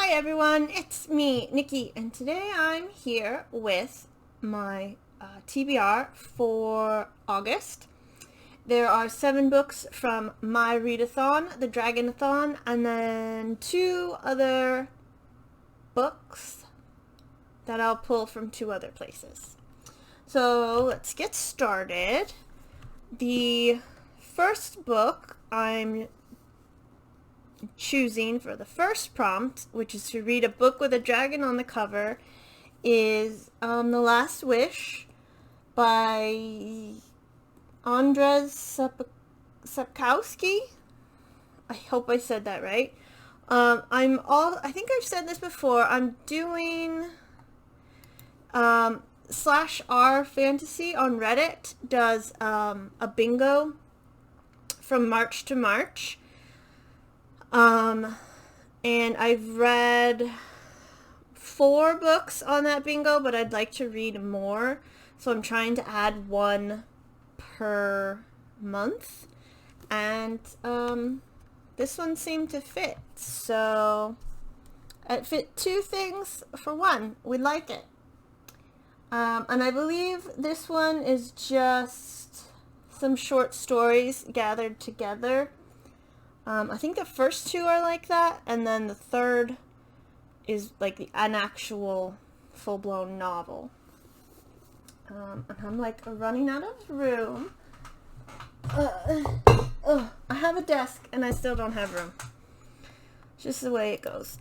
Hi everyone, it's me, Nikki, and today I'm here with my TBR for August. There are 7 books from my readathon, the dragonathon, and then 2 other books that I'll pull from 2 other places. So let's get started. The first book I'm choosing for the first prompt, which is to read a book with a dragon on the cover, is The Last Wish by Andrzej Sapkowski. I hope I said that right. I think I've said this before. I'm doing /r fantasy on Reddit does a bingo from March to March. And I've read 4 books on that bingo, but I'd like to read more. So I'm trying to add 1 per month. And, this one seemed to fit. So it fit 2 things for 1. We like it. And I believe this one is just some short stories gathered together. I think the first 2 are like that, and then the third is like an actual full-blown novel. And I'm like running out of room. I have a desk, and I still don't have room. It's just the way it goes.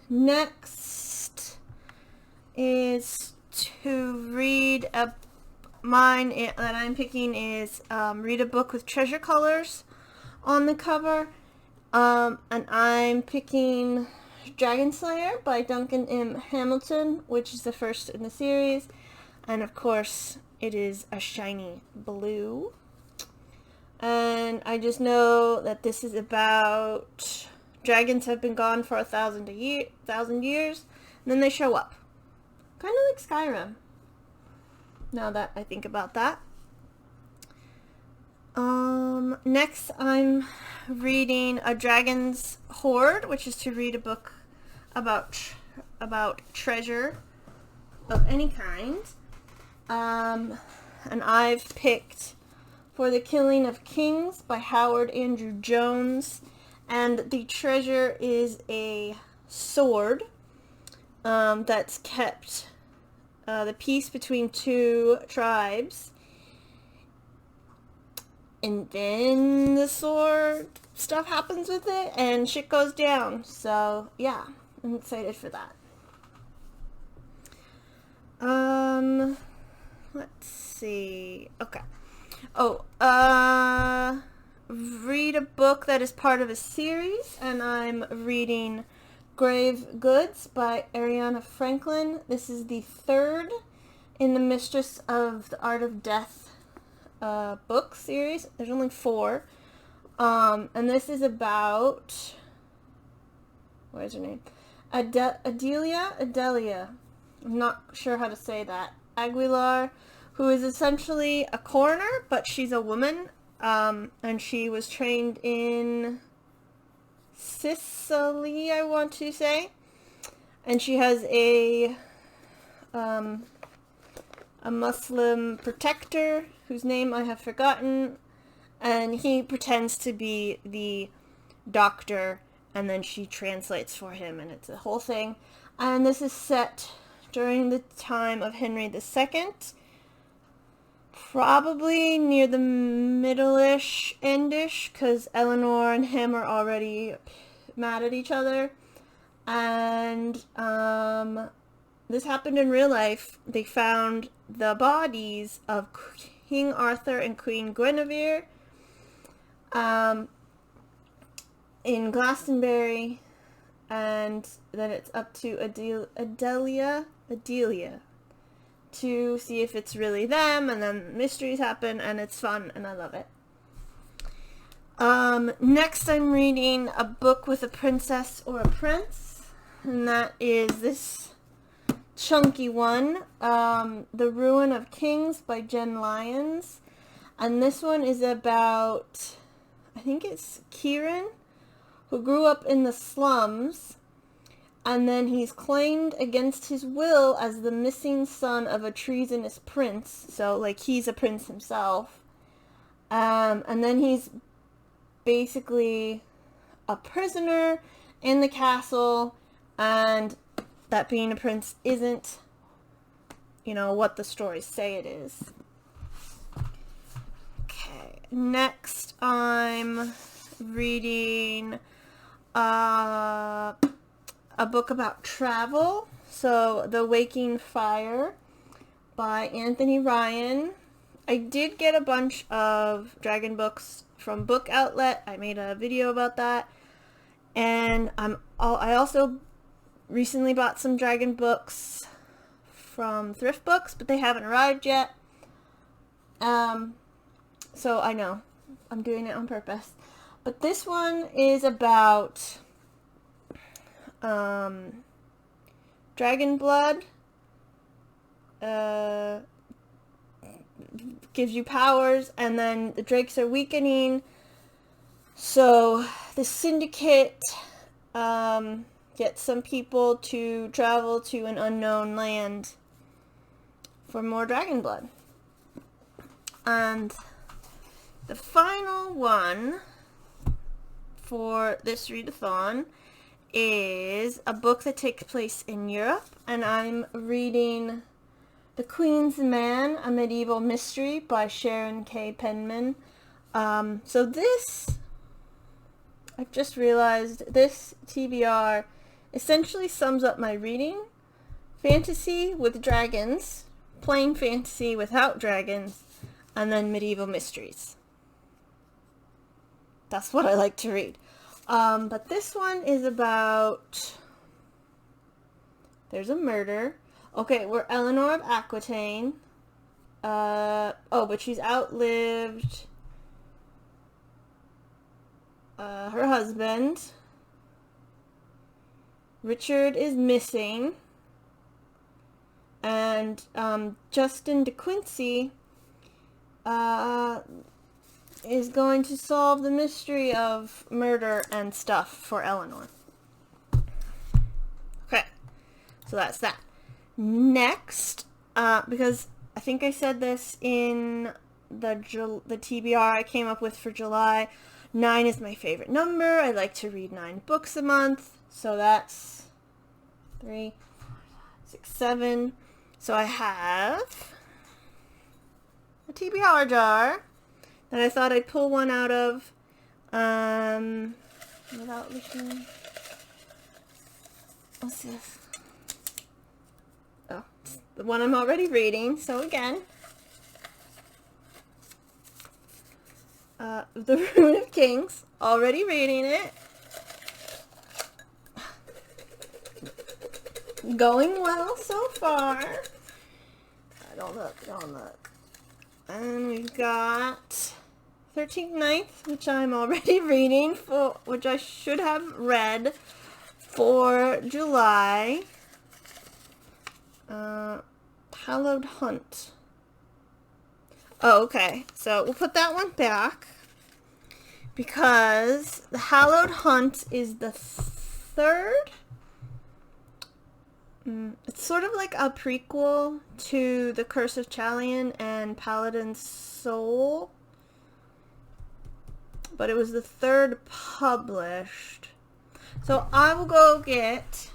Next is to read mine that I'm picking is read a book with treasure colors on the cover, and I'm picking Dragon Slayer by Duncan M. Hamilton, which is the first in the series, and of course it is a shiny blue. And I just know that this is about dragons have been gone for 1,000 years, and then they show up, kind of like Skyrim, now that I think about that. Next I'm reading A Dragon's Hoard, which is to read a book about treasure of any kind. And I've picked For the Killing of Kings by Howard Andrew Jones, and the treasure is a sword that's kept the peace between 2 tribes. And then the sword stuff happens with it, and shit goes down. So, yeah, I'm excited for that. Let's see. Okay. Read a book that is part of a series, and I'm reading Grave Goods by Ariana Franklin. This is the 3rd in the Mistress of the Art of Death book series. There's only 4. And this is about, what is her name? Adelia? I'm not sure how to say that. Aguilar, who is essentially a coroner, but she's a woman. And she was trained in Sicily, I want to say. And she has a Muslim protector whose name I have forgotten, and he pretends to be the doctor, and then she translates for him, and it's a whole thing. And this is set during the time of Henry II, probably near the middle-ish, endish, because Eleanor and him are already mad at each other. And this happened in real life. They found the bodies of King Arthur and Queen Guinevere in Glastonbury, and then it's up to Adelia to see if it's really them, and then mysteries happen, and it's fun, and I love it. Next I'm reading a book with a princess or a prince, and that is this chunky one, The Ruin of Kings by Jen Lyons. And this one is about, I think it's Kieran, who grew up in the slums And then he's claimed against his will as the missing son of a treasonous prince. So, like, he's a prince himself. And then he's basically a prisoner in the castle. And that being a prince isn't, you know, what the stories say it is. Okay, next I'm reading a book about travel. So, The Waking Fire by Anthony Ryan. I did get a bunch of dragon books from Book Outlet. I made a video about that. And I also recently bought some dragon books from thrift books, but they haven't arrived yet. So I know I'm doing it on purpose. But this one is about dragon blood. Gives you powers, and then the drakes are weakening. So the syndicate gets some people to travel to an unknown land for more dragon blood. And the final one for this readathon is a book that takes place in Europe, and I'm reading The Queen's Man, a Medieval Mystery by Sharon K. Penman. So this, I've just realized, this TBR essentially sums up my reading. Fantasy with dragons, plain fantasy without dragons, and then medieval mysteries. That's what I like to read. But this one is about, there's a murder. Okay, we're Eleanor of Aquitaine. But she's outlived her husband. Richard is missing. And Justin de Quincey is going to solve the mystery of murder and stuff for Eleanor. Okay, so that's that. Next, because I think I said this in the TBR I came up with for July, 9 is my favorite number. I like to read 9 books a month. So that's 3, 4, 6, 7. So I have a TBR jar that I thought I'd pull one out of without looking. What's this? Oh, it's the one I'm already reading. So again, The Rune of Kings, already reading it. Going well so far. Don't look. And we've got 13th Ninth, which I'm already reading, which I should have read for July. Hallowed Hunt. Oh, okay. So we'll put that one back because the Hallowed Hunt is the third. It's sort of like a prequel to The Curse of Chalion and Paladin's Soul. But it was the third published. So I will go get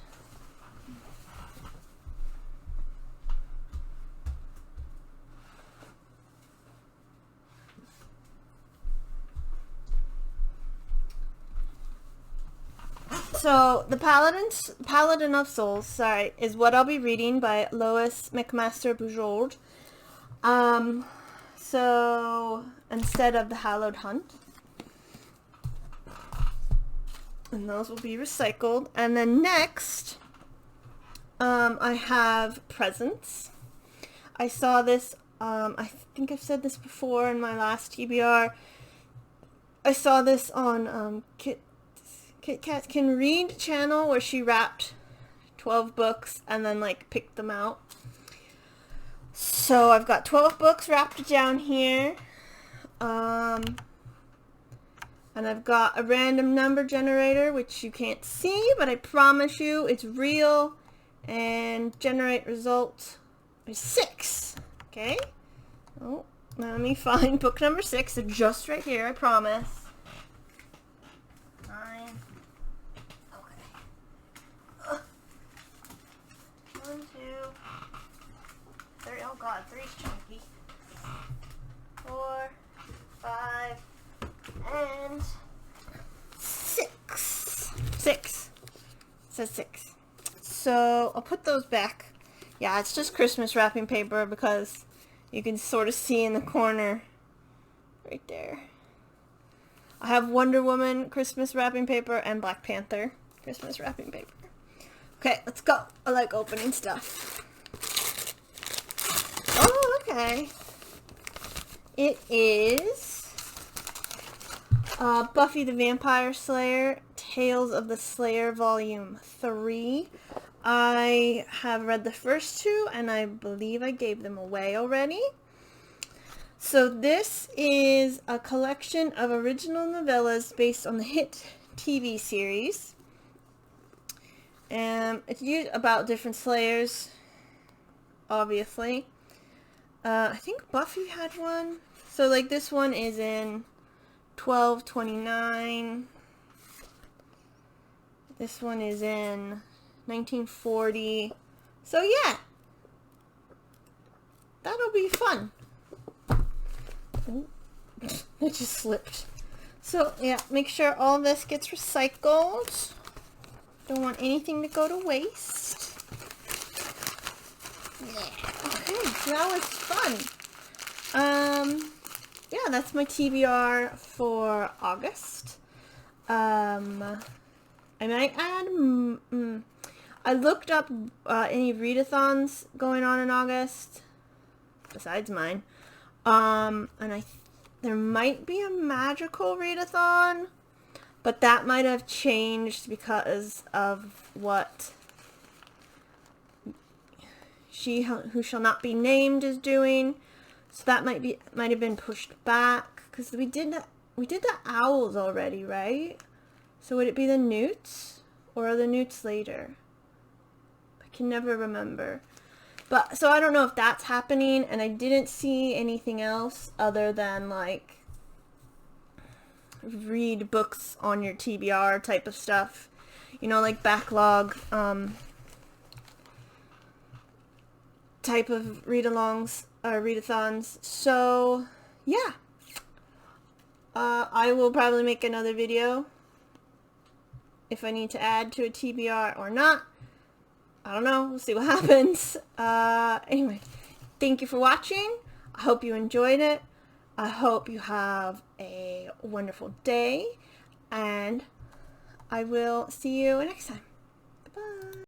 So, the Paladin of Souls, is what I'll be reading by Lois McMaster Bujold. So, instead of the Hallowed Hunt. And those will be recycled. And then next, I have Presents. I saw this, I think I've said this before in my last TBR. I saw this on Kit Kat Can Read channel where she wrapped 12 books and then like picked them out. So I've got 12 books wrapped down here. And And I've got a random number generator, which you can't see, but I promise you it's real. And generate result is 6. Okay. Oh, let me find book number 6. They're just right here, I promise. 9. Okay. 1, 2, 3. Oh God, 3's chunky. 4, 5, and 6. 6. It says 6. So I'll put those back. Yeah, it's just Christmas wrapping paper because you can sort of see in the corner right there. I have Wonder Woman Christmas wrapping paper and Black Panther Christmas wrapping paper. Okay, let's go. I like opening stuff. Oh, okay. It is Buffy the Vampire Slayer, Tales of the Slayer Volume 3. I have read the first 2, and I believe I gave them away already. So this is a collection of original novellas based on the hit TV series. And it's about different Slayers, obviously. I think Buffy had one. So like this one is in 1229. This one is in 1940. So yeah, that'll be fun. Oh, it just slipped. So yeah, make sure all this gets recycled. Don't want anything to go to waste. Yeah. Okay, so that was fun. Yeah, that's my TBR for August. I might add. I looked up any readathons going on in August, besides mine. And there might be a magical readathon, but that might have changed because of what She Who Shall Not Be Named is doing. So that might have been pushed back because we did the owls already, right? So would it be the newts, or are the newts later? I can never remember. But so I don't know if that's happening, and I didn't see anything else other than like read books on your TBR type of stuff. You know, like backlog type of read-alongs or readathons. So yeah, I will probably make another video if I need to add to a TBR or not. I don't know. We'll see what happens. Anyway, thank you for watching. I hope you enjoyed it. I hope you have a wonderful day, and I will see you next time. Bye.